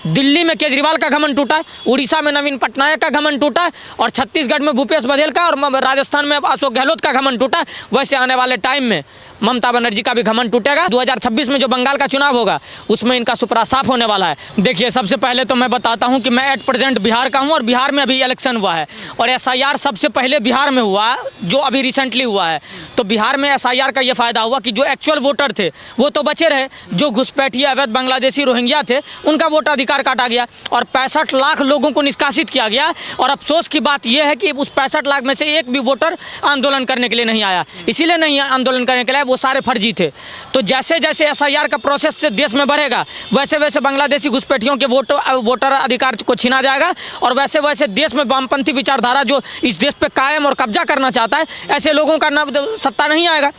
दिल्ली में केजरीवाल का घमंड टूटा, उड़ीसा में नवीन पटनायक का घमंड टूटा और छत्तीसगढ़ में भूपेश बघेल का और राजस्थान में अशोक गहलोत का घमंड टूटा, वैसे आने वाले टाइम में ममता बनर्जी का भी घमंड टूटेगा। 2026 में जो बंगाल का चुनाव होगा उसमें इनका सुपरा साफ होने वाला है। देखिए, सबसे पहले तो मैं बताता हूं कि मैं एट प्रेजेंट बिहार का हूं और बिहार में अभी इलेक्शन हुआ है और एसआईआर सबसे पहले बिहार में हुआ जो अभी रिसेंटली हुआ है। तो बिहार में एसआईआर का ये फायदा हुआ कि जो एक्चुअल वोटर थे वो तो बचे रहे, जो घुसपैठिया अवैध बांग्लादेशी रोहिंग्या थे उनका वोट अधिकार काटा गया और 65 लाख लोगों को निष्कासित किया गया। और अफसोस की बात यह है कि उस 65 लाख में से एक भी वोटर आंदोलन करने के लिए नहीं आया। इसीलिए नहीं आंदोलन करने के लिए, वो सारे फर्जी थे। तो जैसे जैसे एसआईआर का प्रोसेस से देश में बढ़ेगा वैसे वैसे बांग्लादेशी घुसपैठियों के वोटर अधिकार को छीना जाएगा और वैसे वैसे देश में वामपंथी विचारधारा जो इस देश पे कायम और कब्जा करना चाहता है, ऐसे लोगों का सत्ता नहीं आएगा।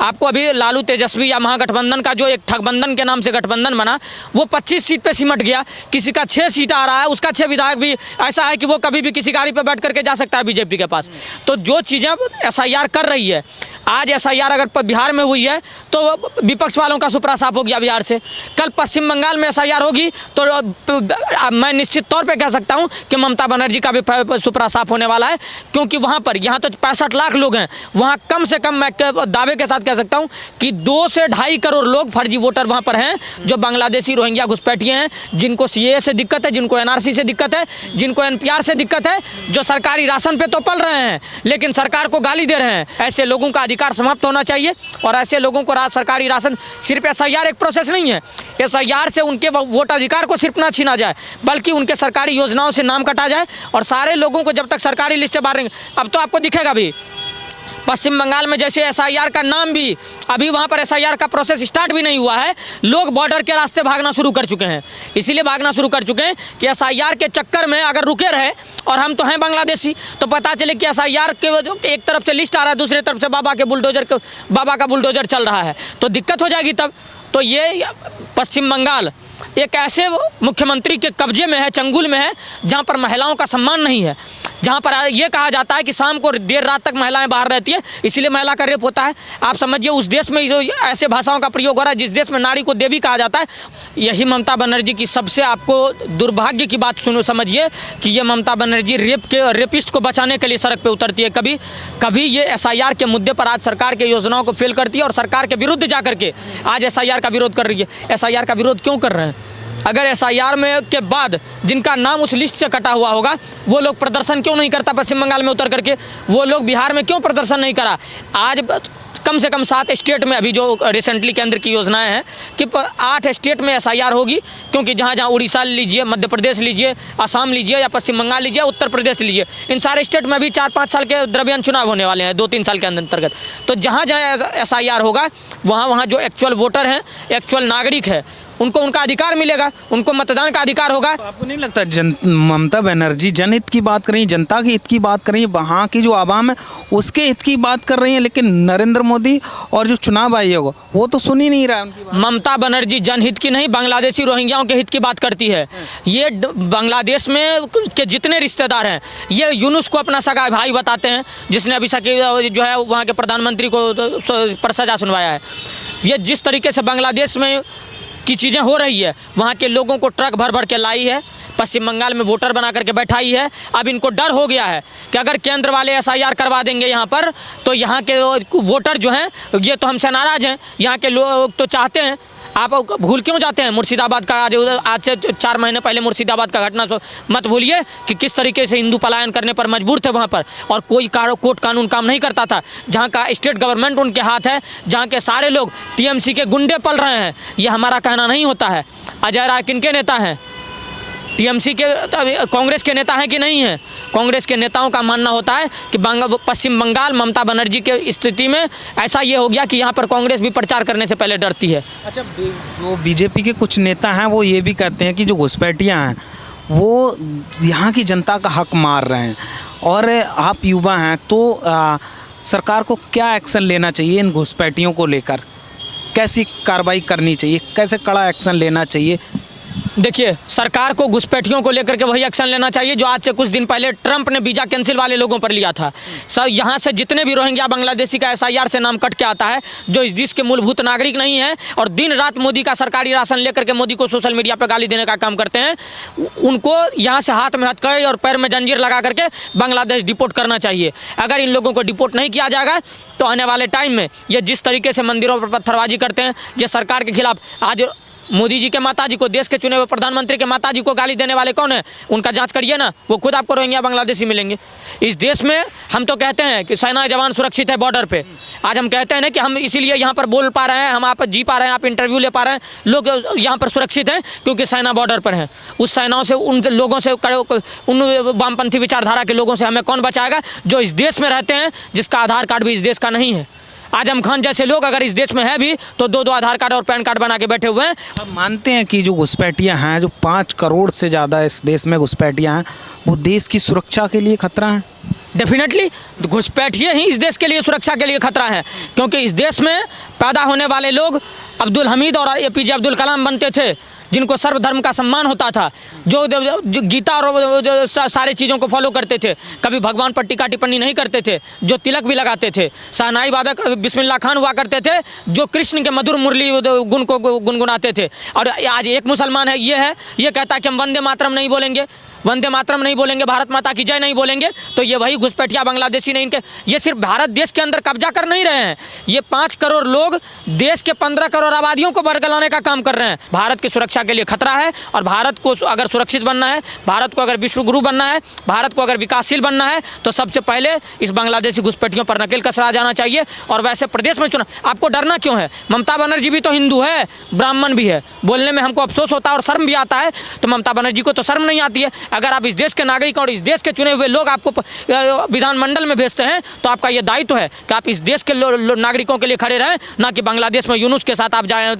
आपको अभी लालू तेजस्वी या महागठबंधन का जो एक ठगबंधन के नाम से गठबंधन बना, वो 25 सीट पे सिमट गया। किसी का 6 सीट आ रहा है, उसका 6 विधायक भी ऐसा है कि वो कभी भी किसी गाड़ी पे बैठ करके जा सकता है बीजेपी के पास। तो जो चीज़ें एसआईआर कर रही है, आज एसआईआर अगर बिहार में हुई है तो विपक्ष वालों का सुपरा साफ हो गया बिहार से। कल पश्चिम बंगाल में एसआईआर होगी तो मैं निश्चित तौर पे कह सकता हूं कि ममता बनर्जी का भी सुपरा साफ होने वाला है, क्योंकि वहां पर यहाँ तो 65 लाख लोग हैं, वहां कम से कम मैं दावे के साथ कह सकता हूं कि 2 से 2.5 करोड़ लोग फर्जी वोटर वहां पर हैं, जो बांग्लादेशी रोहिंग्या घुसपैठिए हैं, जिनको सीएए से दिक्कत है, जिनको एनआरसी से दिक्कत है, जिनको एनपीआर से दिक्कत है, जो सरकारी राशन पे तो पल रहे हैं लेकिन सरकार को गाली दे रहे हैं। ऐसे लोगों का अधिकार समाप्त होना चाहिए और ऐसे लोगों को सरकारी राशन, सिर्फ एसआईआर एक प्रोसेस नहीं है, एसआईआर से उनके वोट अधिकार को सिर्फ ना छीना जाए बल्कि उनके सरकारी योजनाओं से नाम कटा जाए और सारे लोगों को जब तक सरकारी लिस्टें बाहर रहेंगे। अब तो आपको दिखेगा भी पश्चिम बंगाल में जैसे एसआईआर का नाम भी, अभी वहाँ पर एसआईआर का प्रोसेस स्टार्ट भी नहीं हुआ है, लोग बॉर्डर के रास्ते भागना शुरू कर चुके हैं। इसीलिए भागना शुरू कर चुके हैं कि एसआईआर के चक्कर में अगर रुके रहे, और हम तो हैं बांग्लादेशी, तो पता चले कि एसआईआर के एक तरफ से लिस्ट आ रहा है, दूसरी तरफ से बाबा का बुलडोजर चल रहा है, तो दिक्कत हो जाएगी तब। तो ये पश्चिम बंगाल एक ऐसे मुख्यमंत्री के कब्जे में है, चंगुल में है, जहाँ पर महिलाओं का सम्मान नहीं है, जहाँ पर ये कहा जाता है कि शाम को देर रात तक महिलाएं बाहर रहती है, इसीलिए महिला का रेप होता है। आप समझिए उस देश में ऐसे भाषाओं का प्रयोग हो रहा है जिस देश में नारी को देवी कहा जाता है। यही ममता बनर्जी की सबसे आपको दुर्भाग्य की बात समझिए कि ये ममता बनर्जी रेपिस्ट को बचाने के लिए सड़क पर उतरती है। कभी ये एसआईआर के मुद्दे पर आज सरकार के योजनाओं को फेल करती है और सरकार के विरुद्ध जा करके आज एसआईआर का विरोध कर रही है। एसआईआर का विरोध क्यों कर रहे हैं? अगर एसआईआर में के बाद जिनका नाम उस लिस्ट से कटा हुआ होगा वो लोग प्रदर्शन क्यों नहीं करता पश्चिम बंगाल में उतर करके? वो लोग बिहार में क्यों प्रदर्शन नहीं करा? आज कम से कम 7 स्टेट में अभी जो रिसेंटली केंद्र की योजनाएं हैं कि 8 स्टेट में एसआईआर होगी, क्योंकि जहाँ उड़ीसा लीजिए, मध्य प्रदेश लीजिए, असम लीजिए या पश्चिम बंगाल लीजिए, उत्तर प्रदेश लीजिए, इन सारे स्टेट में भी 4-5 साल के द्रव्यमान चुनाव होने वाले हैं 2-3 साल के अंतर्गत। तो जहाँ एसआईआर होगा वहाँ जो एक्चुअल वोटर हैं, एक्चुअल नागरिक है, उनको उनका अधिकार मिलेगा, उनको मतदान का अधिकार होगा। तो आपको नहीं लगता ममता बनर्जी जनहित की बात कर रही है, जनता के हित की बात कर रही है, वहाँ की जो आवाम है उसके हित की बात कर रही है, लेकिन नरेंद्र मोदी और जो चुनाव आयोग वो तो सुन ही नहीं रहा है उनकी बात। ममता बनर्जी जनहित की नहीं, बांग्लादेशी रोहिंग्याओं के हित की बात करती है। ये बांग्लादेश में के जितने रिश्तेदार हैं ये यूनुस को अपना सगा भाई बताते हैं, जिसने अभी जो है वहाँ के प्रधानमंत्री को पर सजा सुनवाया है। ये जिस तरीके से बांग्लादेश में की चीज़ें हो रही है, वहाँ के लोगों को ट्रक भर भर के लाई है, पश्चिम बंगाल में वोटर बना करके बैठाई है। अब इनको डर हो गया है कि अगर केंद्र वाले एसआईआर करवा देंगे यहाँ पर तो यहाँ के वोटर जो हैं ये तो हमसे नाराज़ हैं, यहाँ के लोग तो चाहते हैं। आप भूल क्यों जाते हैं मुर्शिदाबाद का? आज से 4 महीने पहले मुर्शिदाबाद का घटना मत भूलिए कि किस तरीके से हिंदू पलायन करने पर मजबूर थे वहाँ पर, और कोई कोर्ट कानून काम नहीं करता था, जहाँ का स्टेट गवर्नमेंट उनके हाथ है, जहाँ के सारे लोग टीएमसी के गुंडे पल रहे हैं। ये हमारा कहना नहीं होता है। अजय राय किनके नेता हैं? टीएमसी के, कांग्रेस के नेता हैं कि नहीं हैं? कांग्रेस के नेताओं का मानना होता है कि पश्चिम बंगाल ममता बनर्जी के स्थिति में ऐसा ये हो गया कि यहाँ पर कांग्रेस भी प्रचार करने से पहले डरती है। अच्छा, जो बीजेपी के कुछ नेता हैं वो ये भी कहते हैं कि जो घुसपैठियाँ हैं वो यहाँ की जनता का हक मार रहे हैं, और आप युवा हैं तो सरकार को क्या एक्शन लेना चाहिए इन घुसपैठियों को लेकर? कैसी कार्रवाई करनी चाहिए? कैसे कड़ा एक्शन लेना चाहिए? देखिए, सरकार को घुसपैठियों को लेकर के वही एक्शन लेना चाहिए जो आज से कुछ दिन पहले ट्रंप ने वीज़ा कैंसिल वाले लोगों पर लिया था। सर, यहाँ से जितने भी रोहिंग्या बांग्लादेशी का SIR से नाम कट के आता है, जो इस देश के मूलभूत नागरिक नहीं है और दिन रात मोदी का सरकारी राशन लेकर के मोदी को सोशल मीडिया पर गाली देने का काम करते हैं, उनको यहाँ से हाथ में हथकड़ी और पैर में जंजीर लगा करके बांग्लादेश डिपोर्ट करना चाहिए। अगर इन लोगों को डिपोर्ट नहीं किया जाएगा तो आने वाले टाइम में ये जिस तरीके से मंदिरों पर पत्थरबाजी करते हैं, ये सरकार के खिलाफ, आज मोदी जी के माताजी को, देश के चुने हुए प्रधानमंत्री के माताजी को गाली देने वाले कौन है, उनका जांच करिए ना, वो खुद आपको रोहिंग्या बांग्लादेशी मिलेंगे। इस देश में हम तो कहते हैं कि सेना जवान सुरक्षित है बॉर्डर पे। आज हम कहते हैं ना कि हम इसीलिए यहाँ पर बोल पा रहे हैं, हम आप जी पा रहे हैं, आप इंटरव्यू ले पा रहे हैं, लोग यहाँ पर सुरक्षित हैं क्योंकि सेना बॉर्डर पर है। उस सेनाओं से, उन लोगों से, उन वामपंथी विचारधारा के लोगों से हमें कौन बचाएगा जो इस देश में रहते हैं, जिसका आधार कार्ड भी इस देश का नहीं है। आजम खान जैसे लोग अगर इस देश में है भी तो 2-2 आधार कार्ड और पैन कार्ड बना के बैठे हुए हैं। आप मानते हैं कि जो घुसपैठियाँ हैं, जो 5 करोड़ से ज़्यादा इस देश में घुसपैठियाँ हैं, वो देश की सुरक्षा के लिए खतरा है? डेफिनेटली घुसपैठिए ही इस देश के लिए सुरक्षा के लिए खतरा है, क्योंकि इस देश में पैदा होने वाले लोग अब्दुल हमीद और APJ अब्दुल कलाम बनते थे, जिनको सर्वधर्म का सम्मान होता था, जो गीता और सारे चीज़ों को फॉलो करते थे, कभी भगवान पर टीका टिप्पणी नहीं करते थे, जो तिलक भी लगाते थे, शहनाई वादक बिस्मिल्लाह खान हुआ करते थे, जो कृष्ण के मधुर मुरली गुण को गुनगुनाते थे। और आज एक मुसलमान है, ये कहता है कि हम वंदे मातरम नहीं बोलेंगे, वंदे मातरम नहीं बोलेंगे, भारत माता की जय नहीं बोलेंगे, तो ये वही घुसपैठिया बांग्लादेशी नहीं, इनके ये सिर्फ भारत देश के अंदर कब्जा कर नहीं रहे हैं, ये 5 करोड़ लोग देश के 15 करोड़ आबादियों को बरगलाने का काम कर रहे हैं। भारत की सुरक्षा के लिए खतरा है और भारत को अगर सुरक्षित बनना है, भारत को अगर विश्व गुरु बनना है, भारत को अगर विकासशील बनना है, तो सबसे पहले इस बांग्लादेशी घुसपैठियों पर नकेल कसरा जाना चाहिए। और वैसे प्रदेश में चुनाव, आपको डरना क्यों है? ममता बनर्जी भी तो हिंदू है, ब्राह्मण भी है, बोलने में हमको अफसोस होता है और शर्म भी आता है, तो ममता बनर्जी को तो शर्म नहीं आती है। अगर आप इस देश के नागरिक और इस देश के चुने हुए लोग आपको विधानमंडल में भेजते हैं, तो आपका यह दायित्व है कि आप इस देश के नागरिकों के लिए खड़े रहें, ना कि बांग्लादेश में यूनुस के साथ आप जाएं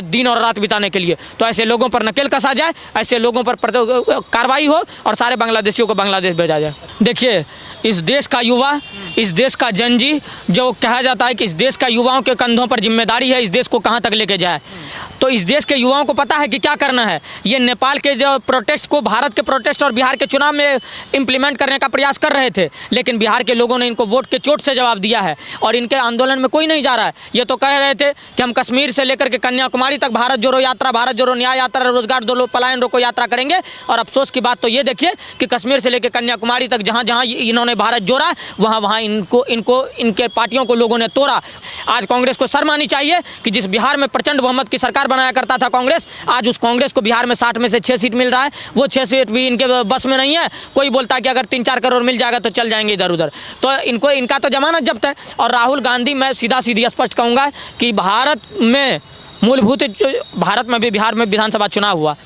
दिन और रात बिताने के लिए। तो ऐसे लोगों पर नकेल कसा जाए, ऐसे लोगों पर कार्रवाई हो और सारे बांग्लादेशियों को बांग्लादेश भेजा जाए। देखिए, इस देश का युवा, इस देश का जनजी, जो कहा जाता है कि इस देश का युवाओं के कंधों पर जिम्मेदारी है इस देश को कहाँ तक लेके जाए, तो इस देश के युवाओं को पता है कि क्या करना है। ये नेपाल के जो प्रोटेस्ट को भारत के प्रोटेस्ट और बिहार के चुनाव में इम्प्लीमेंट करने का प्रयास कर रहे थे, लेकिन बिहार के लोगों ने इनको वोट के चोट से जवाब दिया है और इनके आंदोलन में कोई नहीं जा रहा है। ये तो कह रहे थे कि हम कश्मीर से लेकर के कन्याकुमारी तक भारत जोड़ो यात्रा, भारत जोड़ो न्याय यात्रा, रोजगार दो, पलायन रोको यात्रा करेंगे। और अफसोस की बात तो ये देखिए कि कश्मीर से लेकर कन्याकुमारी तक जहाँ जहाँ इन्होंने भारत जोड़ा, वहाँ वहाँ इनके पार्टियों को लोगों ने तोड़ा। आज कांग्रेस को शर्म आनी चाहिए कि जिस बिहार में प्रचंड बहुमत की सरकार बनाया करता था कांग्रेस, आज उस कांग्रेस को बिहार में 60 में से 6 सीट मिल रहा है, वो 6 सीट भी इनके बस में नहीं है। कोई बोलता है कि अगर 3-4 करोड़ मिल जाएगा तो चल जाएंगे इधर उधर, तो इनका तो जमानत जब्त है। और राहुल गांधी, मैं सीधा स्पष्ट कहूँगा कि भारत में मूलभूत, भारत में भी बिहार में विधानसभा चुनाव हुआ,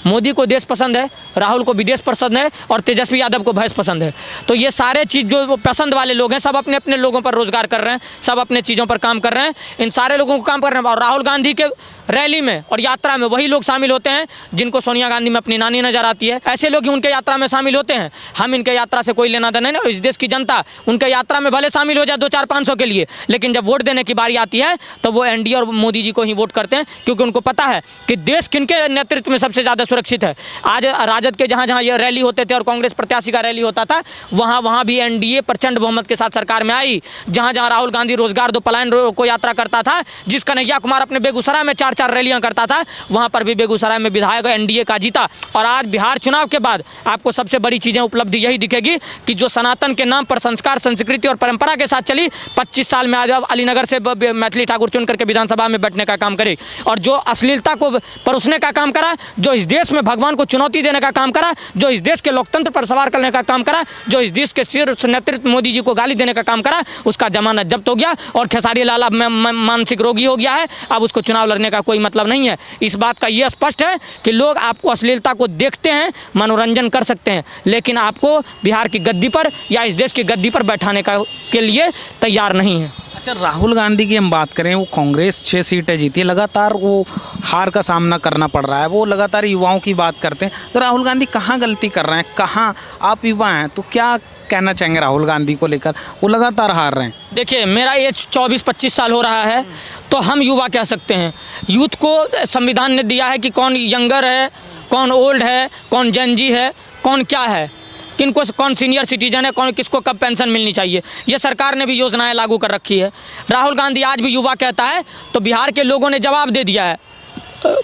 मोदी को देश पसंद है, राहुल को विदेश पसंद है और तेजस्वी यादव को भैंस पसंद है। तो ये सारे चीज़ जो पसंद वाले लोग हैं, सब अपने अपने लोगों पर रोजगार कर रहे हैं, सब अपने चीज़ों पर काम कर रहे हैं, इन सारे लोगों को काम कर रहे हैं। और राहुल गांधी के रैली में और यात्रा में वही लोग शामिल होते हैं जिनको सोनिया गांधी में अपनी नानी नजर आती है, ऐसे लोग ही उनके यात्रा में शामिल होते हैं। हम इनके यात्रा से कोई लेना देना नहीं, इस देश की जनता उनके यात्रा में भले शामिल हो जाए 200-400-500 के लिए, लेकिन जब वोट देने की बारी आती है तो वो NDA और मोदी जी को ही वोट करते हैं, क्योंकि उनको पता है कि देश किनके नेतृत्व में सबसे ज़्यादा सुरक्षित है। आज राजद के जहाँ जहाँ ये रैली होते थे और कांग्रेस प्रत्याशी का रैली होता था, वहाँ वहाँ भी NDA प्रचंड बहुमत के साथ सरकार में आई। जहाँ जहाँ राहुल गांधी रोजगार दो, पलायन को यात्रा करता था, जिस कन्हैया कुमार अपने बेगूसराय में 4-4 रैलियाँ करता था, वहाँ पर भी बेगूसराय में विधायक NDA का जीता। और आज बिहार चुनाव के बाद आपको सबसे बड़ी चीज़ें उपलब्धि यही दिखेगी कि जो सनातन के नाम पर संस्कार, संस्कृति और परंपरा के साथ चली, 25 साल में आज अलीनगर से मैथिली ठाकुर चुन करके विधानसभा में बैठने का काम करे, और जो अश्लीलता को परोसने का काम करा, जो इस देश में भगवान को चुनौती देने का काम करा, जो इस देश के लोकतंत्र पर सवार करने का काम करा, जो इस देश के शीर्ष नेतृत्व मोदी जी को गाली देने का काम करा, उसका जमानत जब्त हो गया और खेसारी लाल अब मानसिक रोगी हो गया है। अब उसको चुनाव लड़ने का कोई मतलब नहीं है। इस बात का यह स्पष्ट है कि लोग आपको अश्लीलता को देखते हैं, मनोरंजन कर सकते हैं, लेकिन आपको बिहार की गद्दी पर या इस देश की गद्दी पर बैठाने के लिए तैयार नहीं है। अच्छा, राहुल गांधी की हम बात करें, वो कांग्रेस 6 सीटें जीती है, लगातार वो हार का सामना करना पड़ रहा है, वो लगातार युवाओं की बात करते हैं, तो राहुल गांधी कहाँ गलती कर रहे हैं? कहाँ आप युवा हैं तो क्या कहना चाहेंगे राहुल गांधी को लेकर? वो लगातार हार रहे हैं। देखिए, मेरा एज 24-25 साल हो रहा है, तो हम युवा कह सकते हैं। यूथ को संविधान ने दिया है कि कौन यंगर है, कौन ओल्ड है, कौन जेनजी है, कौन क्या है, किनको कौन सीनियर सिटीजन है, कौन किसको कब पेंशन मिलनी चाहिए, ये सरकार ने भी योजनाएं लागू कर रखी है। राहुल गांधी आज भी युवा कहता है, तो बिहार के लोगों ने जवाब दे दिया है।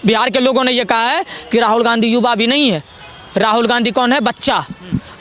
बिहार के लोगों ने ये कहा है कि राहुल गांधी युवा भी नहीं है, राहुल गांधी कौन है? बच्चा।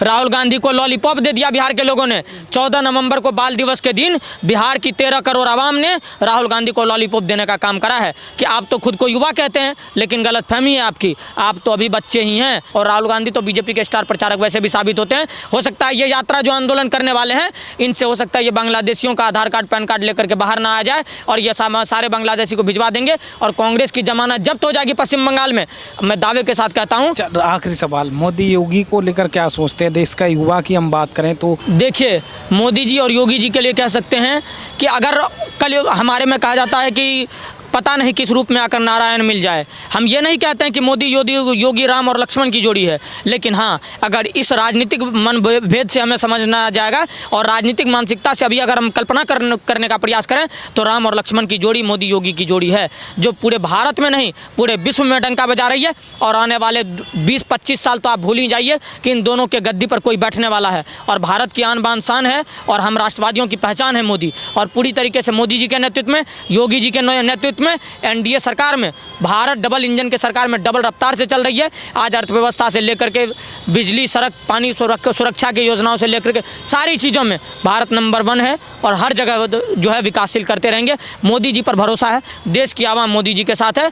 राहुल गांधी को लॉलीपॉप दे दिया बिहार के लोगों ने। 14 नवंबर को बाल दिवस के दिन बिहार की 13 करोड़ आवाम ने राहुल गांधी को लॉलीपॉप देने का काम करा है कि आप तो खुद को युवा कहते हैं, लेकिन गलतफहमी है आपकी, आप तो अभी बच्चे ही हैं। और राहुल गांधी तो बीजेपी के स्टार प्रचारक वैसे भी साबित होते हैं। हो सकता है ये यात्रा जो आंदोलन करने वाले हैं, इनसे हो सकता है ये बांग्लादेशियों का आधार कार्ड पैन कार्ड लेकर के बाहर ना आ जाए और ये सारे बांग्लादेशी को भिजवा देंगे और कांग्रेस की जमानत जब्त हो जाएगी पश्चिम बंगाल में। मैं दावे के साथ कहता हूँ। आखिरी सवाल, मोदी योगी को लेकर क्या सोचते हैं? देश का युवा की हम बात करें तो देखिए, मोदी जी और योगी जी के लिए कह सकते हैं कि अगर कल हमारे में कहा जाता है कि पता नहीं किस रूप में आकर नारायण मिल जाए, हम ये नहीं कहते हैं कि मोदी योगी राम और लक्ष्मण की जोड़ी है, लेकिन हाँ, अगर इस राजनीतिक मनभेद से हमें समझना जाएगा और राजनीतिक मानसिकता से अभी अगर हम कल्पना करने का प्रयास करें तो राम और लक्ष्मण की जोड़ी मोदी योगी की जोड़ी है, जो पूरे भारत में नहीं पूरे विश्व में डंका बजा रही है। और आने वाले 20-25 साल तो आप भूल ही जाइए कि इन दोनों के गद्दी पर कोई बैठने वाला है। और भारत की आन बान शान है और हम राष्ट्रवादियों की पहचान है मोदी। और पूरी तरीके से मोदी जी के नेतृत्व में, योगी जी के नेतृत्व में, एनडीए सरकार में भारत डबल इंजन के सरकार में डबल रफ्तार से चल रही है। आज अर्थव्यवस्था से लेकर के बिजली, सड़क, पानी, सुरक्षा की योजनाओं से लेकर के सारी चीज़ों में भारत नंबर 1 है और हर जगह जो है विकासशील करते रहेंगे। मोदी जी पर भरोसा है, देश की आवाम मोदी जी के साथ है।